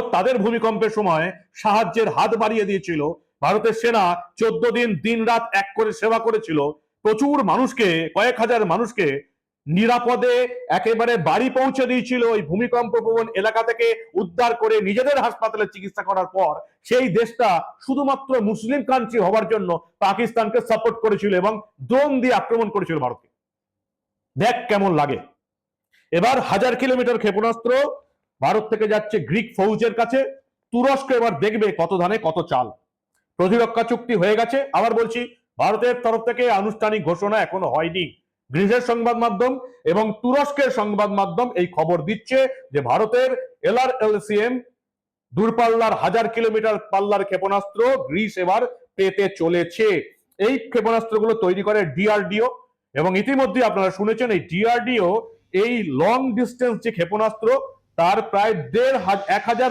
ভারত তাদের ভূমিকম্পের সময় সাহায্যের হাত বাড়িয়ে দিয়েছিল। ভারতের সেনা 14 দিন দিন রাত এক করে সেবা করেছিল, প্রচুর মানুষকে, কয়েক হাজার মানুষকে নিরাপদে একেবারে বাড়ি পৌঁছে দিয়েছিল ওই ভূমিকম্প প্রবণ এলাকা থেকে উদ্ধার করে নিজেদের হাসপাতালে চিকিৎসা করার পর সেই দেশটা শুধুমাত্র মুসলিম কান্ট্রি হওয়ার জন্য পাকিস্তানকে সাপোর্ট করেছিল এবং ড্রোন দিয়ে আক্রমণ করেছিল ভারতকে। দেখ কেমন লাগে। এবার 1000 কিলোমিটার ক্ষেপণাস্ত্র ভারত থেকে যাচ্ছে গ্রিক ফৌজের কাছে। তুরস্ক এবার দেখবে কত ধানে কত চাল। প্রতিরক্ষা চুক্তি হয়ে গেছে। আবার বলছি, ভারতের তরফ থেকে আনুষ্ঠানিক ঘোষণা এখনো হয়নি। গ্রিসের সংবাদ মাধ্যম এবং তুরস্কের সংবাদ মাধ্যম এই খবর দিচ্ছে যে ভারতের LRLCM দূরপাল্লার 1000 কিলোমিটার পাল্লার ক্ষেপণাস্ত্র গ্রিস এবার পেতে চলেছে। এই ক্ষেপণাস্ত্রগুলো তৈরি করে DRDO এবং ইতিমধ্যে আপনারা শুনেছেন এই DRDO এই লং ডিস্টেন্স যে ক্ষেপণাস্ত্র তার প্রায় 1000